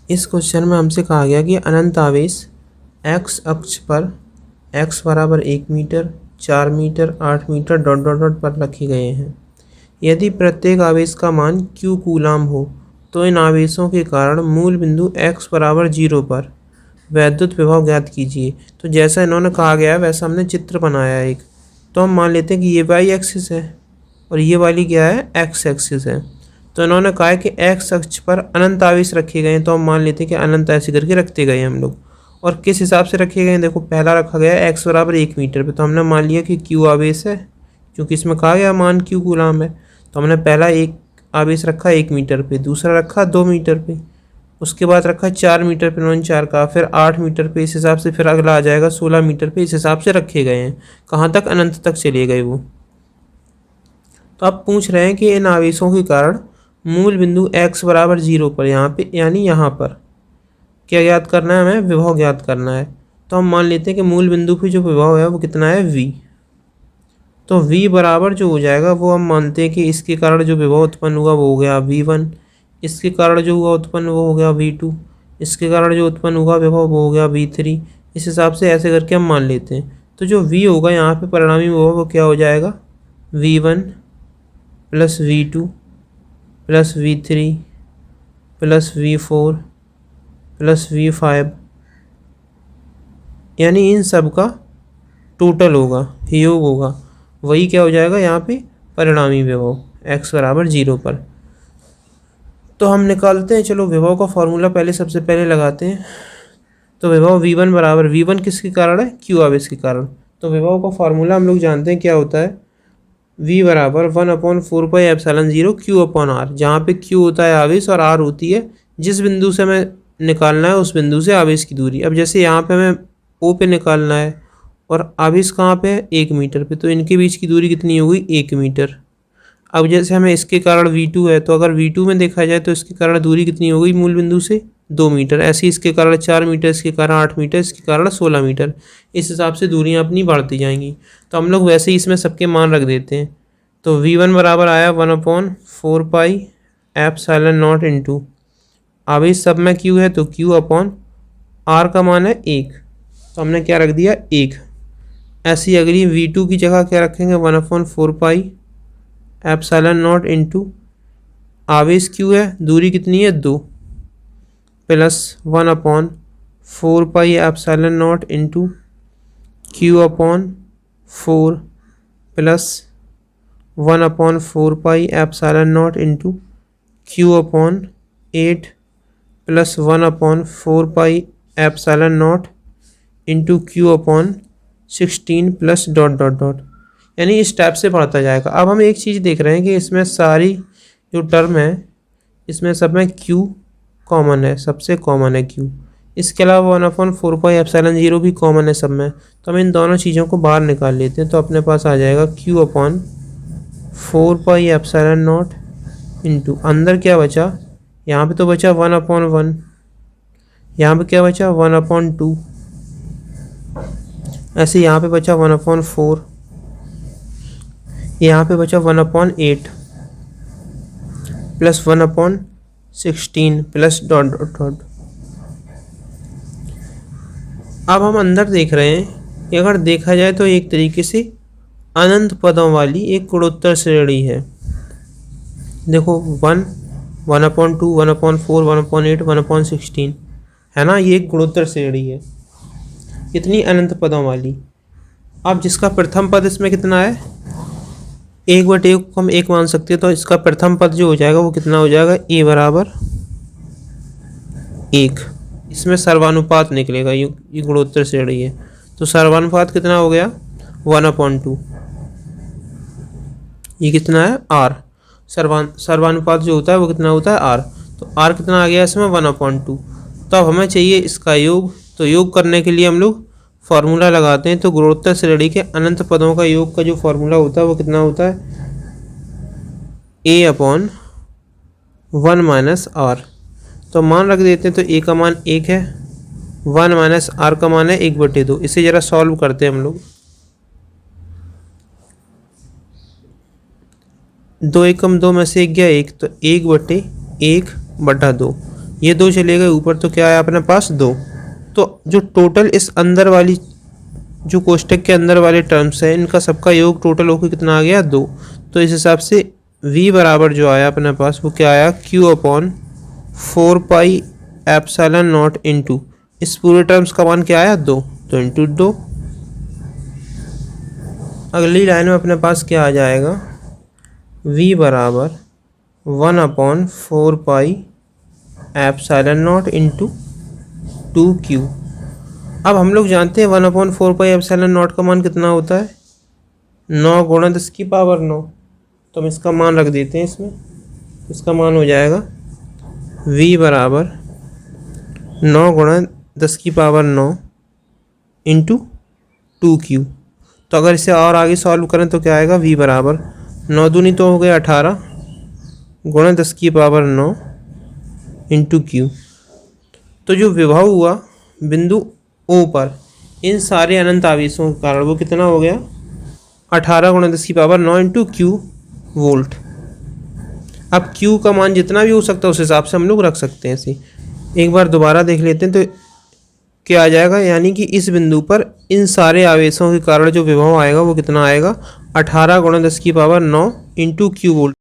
इस क्वेश्चन में हमसे कहा गया कि अनंत आवेश x अक्ष पर x बराबर 1 metre, 4 metre, 8 metre dot dot dot पर रखे गए हैं। यदि प्रत्येक आवेश का मान q कूलाम हो तो इन आवेशों के कारण मूल बिंदु x बराबर 0 पर वैद्युत विभव ज्ञात कीजिए। तो जैसा इन्होंने कहा गया है वैसा हमने चित्र बनाया है एक। तो हम मान लेते हैं कि ये y एक्सिस है और ये वाली क्या है, x एक्सिस है। तो इन्होंने कहा है कि x अक्ष पर अनंत आवेश रखे गए हैं, तो हम मान लेते हैं कि अनंत ऐसे करके रखते गए हम लोग। और किस हिसाब से रखे गए हैं, देखो पहला रखा गया है x बराबर 1 मीटर पे, तो हमने मान लिया कि q आवेश है क्योंकि इसमें कहा गया मान q कूलाम है। तो हमने पहला एक आवेश रखा 1 मीटर पे, दूसरा रखा 2 मीटर पे, उसके बाद रखा 4 मीटर पे, नॉन 4 का, फिर 8 मीटर पे, इस हिसाब से फिर अगला आ जाएगा 16 मीटर पे। इस हिसाब से रखे गए हैं। कहाँ तक, अनंत तक चले गए वो। तो आप पूछ रहे हैं कि इन आवेशों के कारण मूल बिंदु x बराबर 0 पर, यहाँ पे यानी यहाँ पर क्या ज्ञात करना है, हमें विभव ज्ञात करना है। तो हम मान लेते हैं कि मूल बिंदु पे जो विभव है वो कितना है, v। तो v बराबर जो हो जाएगा वो हम मानते हैं कि इसके कारण जो विभव उत्पन्न हुआ वो हो गया v1, इसके कारण जो हुआ उत्पन्न वो हो गया v2, इसके कारण जो उत्पन्न हुआ विभव वो हो गया v3। इस हिसाब से ऐसे करके हम मान लेते हैं। तो जो v होगा यहाँ पे परिणामी विभव वो क्या हो जाएगा, v1 plus v2 plus v3 plus v4 plus v5, यानी इन सब का टोटल होगा, योग होगा। वही क्या हो जाएगा यहाँ पे, परिणामी विभव x बराबर 0 पर। तो हम निकालते हैं, चलो विभव का फॉर्मूला पहले सबसे पहले लगाते हैं। तो विभव v1 बराबर, v1 किसके कारण है, q आवेश के कारण। तो विभव का फॉर्मूला हम लोग जानते हैं क्या होता है, v बराबर 1/4πε0 q/r, जहाँ पे q होता है आवेश और r होती है जिस बिंदु से हमें निकालना है उस बिंदु से आवेश की दूरी। अब जैसे यहाँ पे हमें O पे निकालना है और आवेश कहाँ पे है, 1 मीटर पे, तो इनके बीच की दूरी कितनी होगी, 1 मीटर। अब जैसे हमें इसके कारण v2 है, तो अगर v2 में देखा जाए तो इसके कारण दूरी कितनी हो गई मूल बिंदु से, 2 मीटर। ऐसे इसके कारण 4 मीटर, इसके कारण 8 मीटर, इसके कारण 16 मीटर। इस हिसाब से दूरियाँ अपनी बढ़ती जाएंगी। तो हम लोग वैसे ही इसमें सबके मान रख देते हैं। तो v1 बराबर आया 1/4πε0 इंटू, आवेश सब में q है तो q/r का मान है 1, तो हमने क्या रख दिया, 1। ऐसी अगली v2 की जगह क्या रखेंगे, 1/4πε0 इंटू, आवेश q है, दूरी कितनी है 2, plus 1/4πε0 into q/4 plus 1/4πε0 into q/8 plus 1/4πε0 into q/16 plus dot dot dot, यानी इस टाइप से बढ़ता जाएगा। अब हम एक चीज़ देख रहे हैं कि इसमें सारी जो टर्म है इसमें सब में q कॉमन है, सबसे कॉमन है q। इसके अलावा 1/4πε0 भी कॉमन है सब में। तो हम इन दोनों चीज़ों को बाहर निकाल लेते हैं, तो अपने पास आ जाएगा q/4πε0 इंटू, अंदर क्या बचा, यहाँ पे तो बचा 1/1, यहाँ पे क्या बचा 1/2, ऐसे यहाँ पे बचा 1/4, यहाँ पे बचा 1/8 plus 1/16 plus dot dot dot. अब हम अंदर देख रहे हैं कि अगर देखा जाए तो एक तरीके से अनंत पदों वाली एक गुणोत्तर श्रेणी है। देखो 1, 1/2, 1/4, 1/8, 1/16 है ना, ये एक गुणोत्तर श्रेणी है कितनी, अनंत पदों वाली। अब जिसका प्रथम पद इसमें कितना है, 1/1 को हम 1 मान सकते हैं, तो इसका प्रथम पद जो हो जाएगा वो कितना हो जाएगा, a बराबर 1। इसमें सर्वानुपात निकलेगा, ये गुणोत्तर श्रेणी है, तो सर्वानुपात कितना हो गया 1/2। ये कितना है r, सर्वानुपात जो होता है वो कितना होता है r, तो r कितना आ गया इसमें 1/2। तो अब हमें चाहिए इसका योग, तो योग करने के लिए हम लोग फार्मूला लगाते हैं। तो गुणोत्तर श्रेणी के अनंत पदों का योग का जो फार्मूला होता है वो कितना होता है, a/1 - r। तो मान रख देते हैं, तो a का मान 1 है, 1 - r का मान है 1/2। इसे ज़रा सॉल्व करते हैं हम लोग। 2 एकम 2 में से 1 गया 1, तो 1/1/2। ये 2 चले गए ऊपर, तो क्या आया अपने पास 2। तो जो टोटल इस अंदर वाली जो कोष्टक के अंदर वाले टर्म्स हैं इनका सबका योग टोटल होकर कितना आ गया 2। तो इस हिसाब से v बराबर जो आया अपने पास वो क्या आया Q/4πε0 इंटू इस पूरे टर्म्स का मान क्या आया 2, तो इंटू 2। अगली लाइन में अपने पास क्या आ जाएगा v बराबर 1/4πε0 इंटू 2q। अब हम लोग जानते हैं 1/4πε0 का मान कितना होता है 9 गुणा 10 की पावर 9। तो हम इसका मान रख देते हैं इसमें, इसका मान हो जाएगा v बराबर 9 गुणा 10 की पावर 9 इंटू 2q। तो अगर इसे और आगे सॉल्व करें तो क्या आएगा v बराबर 9 दूनी तो हो गया 18 गुणा 10 की पावर 9 इंटू q। तो जो विभव हुआ बिंदु O पर इन सारे अनंत आवेशों के कारण वो कितना हो गया 18 गुणा 10 की पावर 9 इंटू q वोल्ट। अब q का मान जितना भी हो सकता है उस हिसाब से हम लोग रख सकते हैं। ऐसे एक बार दोबारा देख लेते हैं तो क्या आ जाएगा, यानी कि इस बिंदु पर इन सारे आवेशों के कारण जो विभव आएगा वो कितना आएगा 18 गुणा 10 की पावर 9 इंटू q वोल्ट।